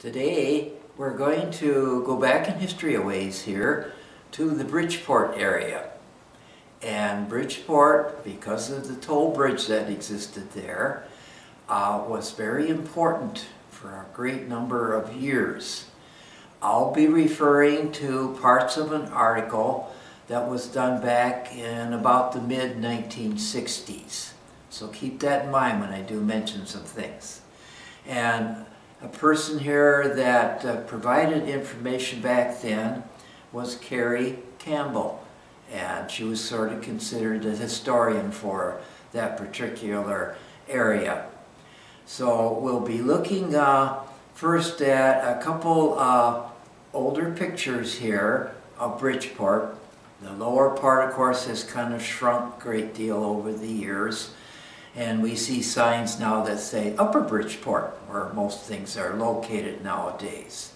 Today we're going to go back in history a ways here to the Bridgeport area. And Bridgeport, because of the toll bridge that existed there, was very important for a great number of years. I'll be referring to parts of an article that was done back in about the mid-1960s. So keep that in mind when I do mention some things. And a person here that provided information back then was Carrie Campbell, and she was sort of considered a historian for that particular area. So we'll be looking first at a couple older pictures here of Bridgeport. The lower part, of course, has kind of shrunk a great deal over the years. And we see signs now that say Upper Bridgeport, where most things are located nowadays.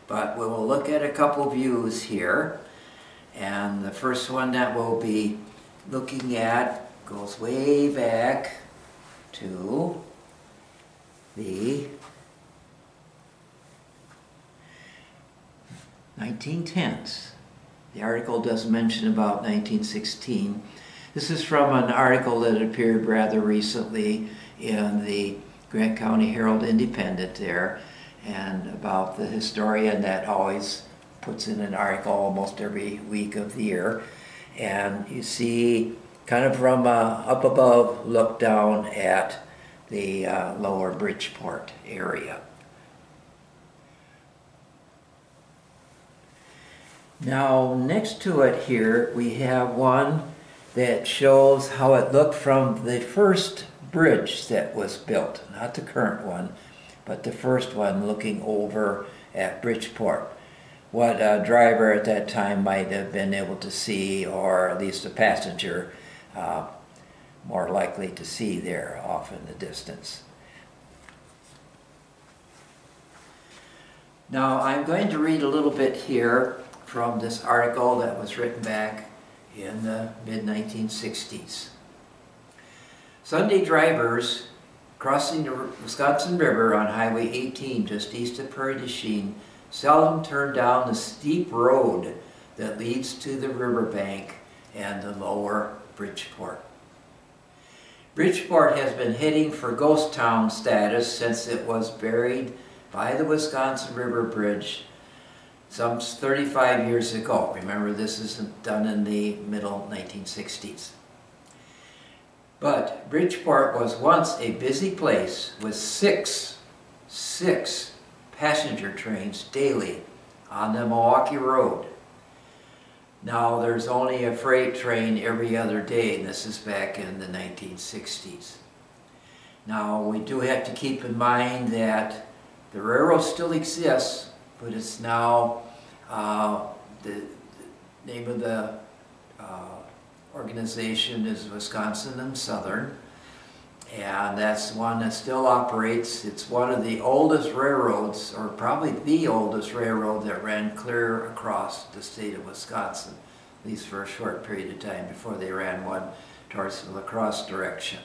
But we will look at a couple views here. And the first one that we'll be looking at goes way back to the 1910s. The article does mention about 1916. This is from an article that appeared rather recently in the Grant County Herald Independent there, and about the historian that always puts in an article almost every week of the year. And you see kind of from up above, look down at the lower Bridgeport area. Now next to it here we have one that shows how it looked from the first bridge that was built, not the current one, but the first one looking over at Bridgeport. What a driver at that time might have been able to see, or at least a passenger more likely to see there off in the distance. Now I'm going to read a little bit here from this article that was written back in the mid-1960s. Sunday drivers crossing the Wisconsin River on Highway 18 just east of Prairie du Chien seldom turn down the steep road that leads to the riverbank and the lower Bridgeport. Bridgeport has been heading for ghost town status since it was buried by the Wisconsin River Bridge some 35 years ago. Remember, this is done in the middle 1960s. But Bridgeport was once a busy place with six passenger trains daily on the Milwaukee Road. Now there's only a freight train every other day, and this is back in the 1960s. Now we do have to keep in mind that the railroad still exists, but it's now the name of the organization is Wisconsin and Southern, and that's one that still operates. It's one of the oldest railroads, or probably the oldest railroad that ran clear across the state of Wisconsin, at least for a short period of time before they ran one towards the La Crosse direction.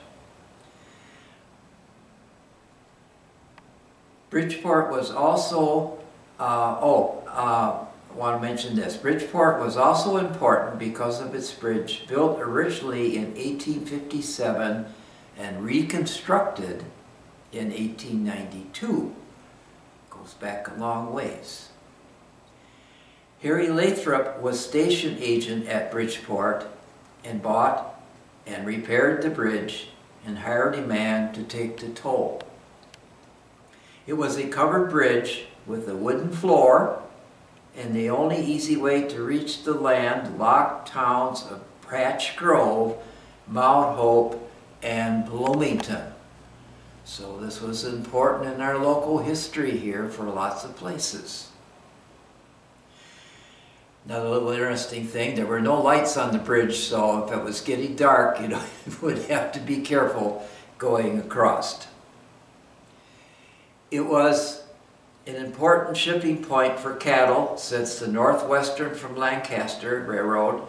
Bridgeport was also, I want to mention this. Bridgeport was also important because of its bridge, built originally in 1857 and reconstructed in 1892. Goes back a long ways. Harry Lathrop was station agent at Bridgeport and bought and repaired the bridge and hired a man to take the toll. It was a covered bridge with a wooden floor, and the only easy way to reach the landlocked towns of Patch Grove, Mount Hope, and Bloomington. So this was important in our local history here for lots of places. Another little interesting thing, there were no lights on the bridge, so if it was getting dark, you would have to be careful going across. It was an important shipping point for cattle, since the Northwestern from Lancaster Railroad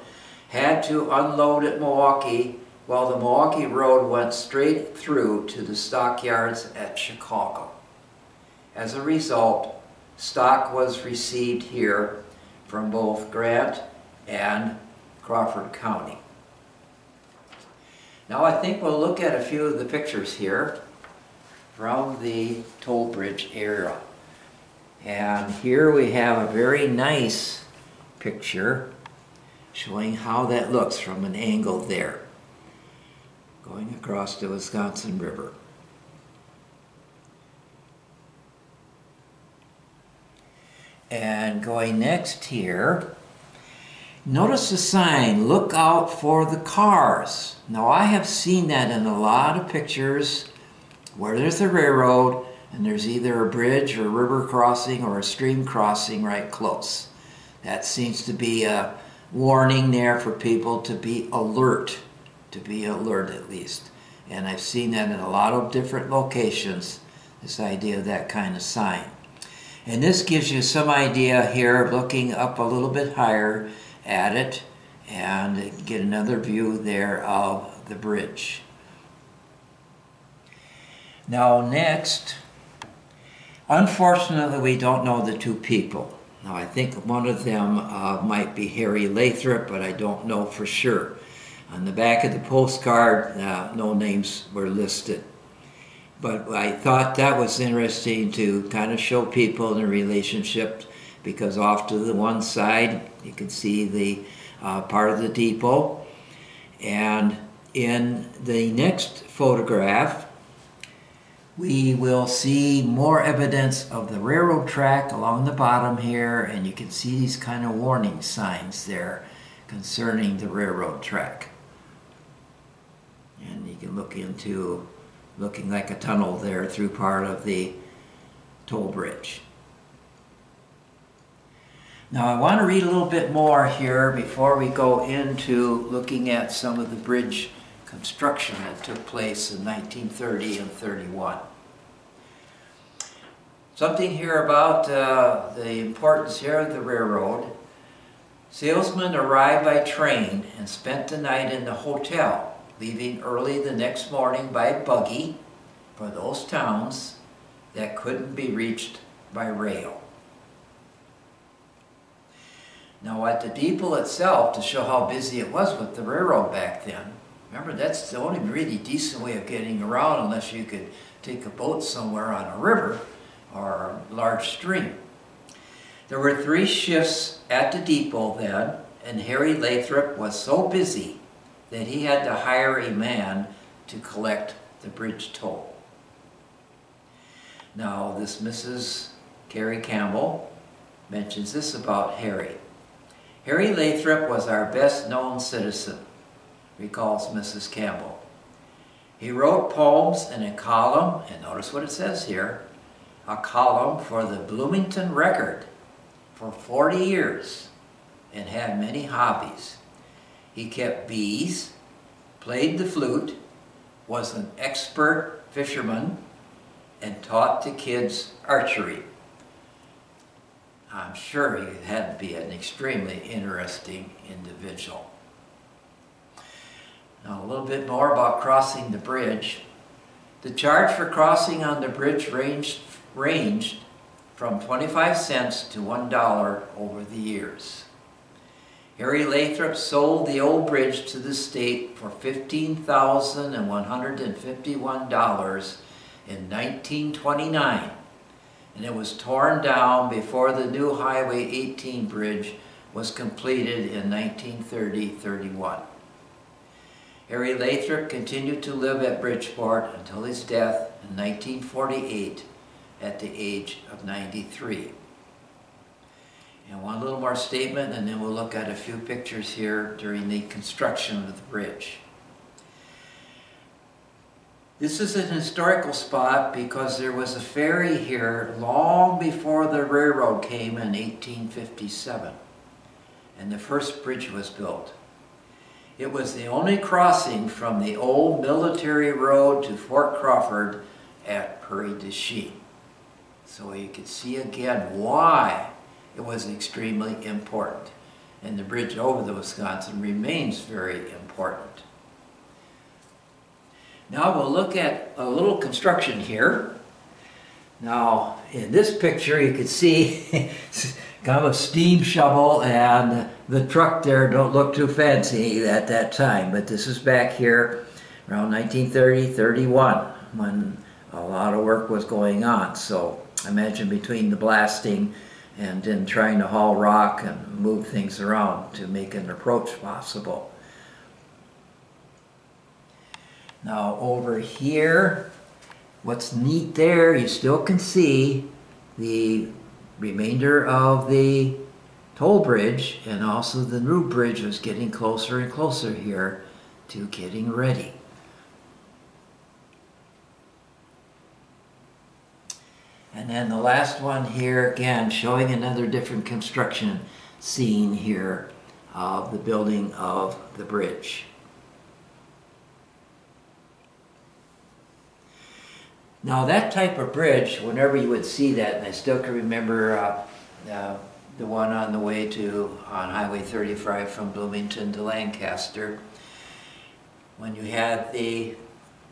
had to unload at Milwaukee, while the Milwaukee Road went straight through to the stockyards at Chicago. As a result, stock was received here from both Grant and Crawford County. Now I think we'll look at a few of the pictures here from the toll bridge area. And here we have a very nice picture showing how that looks from an angle there, going across the Wisconsin River. And going next here, notice the sign, "Look out for the cars." Now I have seen that in a lot of pictures where there's a railroad and there's either a bridge or a river crossing or a stream crossing right close. That seems to be a warning there for people to be alert at least. And I've seen that in a lot of different locations, this idea of that kind of sign. And this gives you some idea here, looking up a little bit higher at it, and get another view there of the bridge. Now next, unfortunately we don't know the two people. Now I think one of them might be Harry Lathrop, but I don't know for sure. On the back of the postcard, no names were listed. But I thought that was interesting to kind of show people the relationship, because off to the one side you can see the part of the depot. And in the next photograph, we will see more evidence of the railroad track along the bottom here, and you can see these kind of warning signs there concerning the railroad track. And you can look into looking like a tunnel there through part of the toll bridge. Now I want to read a little bit more here before we go into looking at some of the bridge construction that took place in 1930 and 31. Something here about the importance here of the railroad. Salesmen arrived by train and spent the night in the hotel, leaving early the next morning by buggy for those towns that couldn't be reached by rail. Now at the depot itself, to show how busy it was with the railroad back then, remember that's the only really decent way of getting around unless you could take a boat somewhere on a river or a large stream. There were 3 shifts at the depot then, and Harry Lathrop was so busy that he had to hire a man to collect the bridge toll. Now this Mrs. Carrie Campbell mentions this about Harry. "Harry Lathrop was our best known citizen," recalls Mrs. Campbell. "He wrote poems in a column," and notice what it says here, "a column for the Bloomington Record for 40 years and had many hobbies. He kept bees, played the flute, was an expert fisherman, and taught the kids archery." I'm sure he had to be an extremely interesting individual. Now a little bit more about crossing the bridge. The charge for crossing on the bridge ranged from 25 cents to $1 over the years. Harry Lathrop sold the old bridge to the state for $15,151 in 1929, and it was torn down before the new Highway 18 bridge was completed in 1930-31. Harry Lathrop continued to live at Bridgeport until his death in 1948 at the age of 93. And one little more statement, and then we'll look at a few pictures here during the construction of the bridge. This is an historical spot because there was a ferry here long before the railroad came in 1857, and the first bridge was built. It was the only crossing from the old military road to Fort Crawford at Prairie du Chien. So you can see again why it was extremely important. And the bridge over the Wisconsin remains very important. Now we'll look at a little construction here. Now, in this picture, you can see kind of a steam shovel, and the truck there don't look too fancy at that time. But this is back here around 1930-31 when a lot of work was going on. So imagine between the blasting and then trying to haul rock and move things around to make an approach possible. Now over here, what's neat there, you still can see the remainder of the toll bridge, and also the new bridge was getting closer and closer here to getting ready. And then the last one here, again, showing another different construction scene here of the building of the bridge. Now that type of bridge, whenever you would see that, and I still can remember the one on the way on Highway 35 from Bloomington to Lancaster, when you had the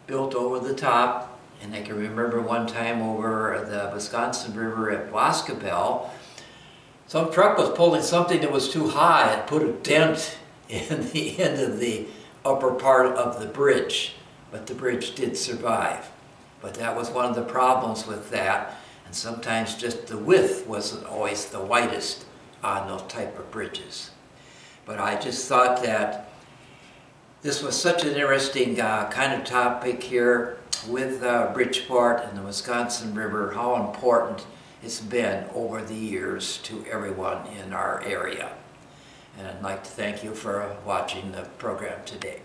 built over the top, and I can remember one time over the Wisconsin River at Boscobel, some truck was pulling something that was too high and put a dent in the end of the upper part of the bridge, but the bridge did survive. But that was one of the problems with that, and sometimes just the width wasn't always the widest on those type of bridges. But I just thought that this was such an interesting kind of topic here with Bridgeport and the Wisconsin River, how important it's been over the years to everyone in our area. And I'd like to thank you for watching the program today.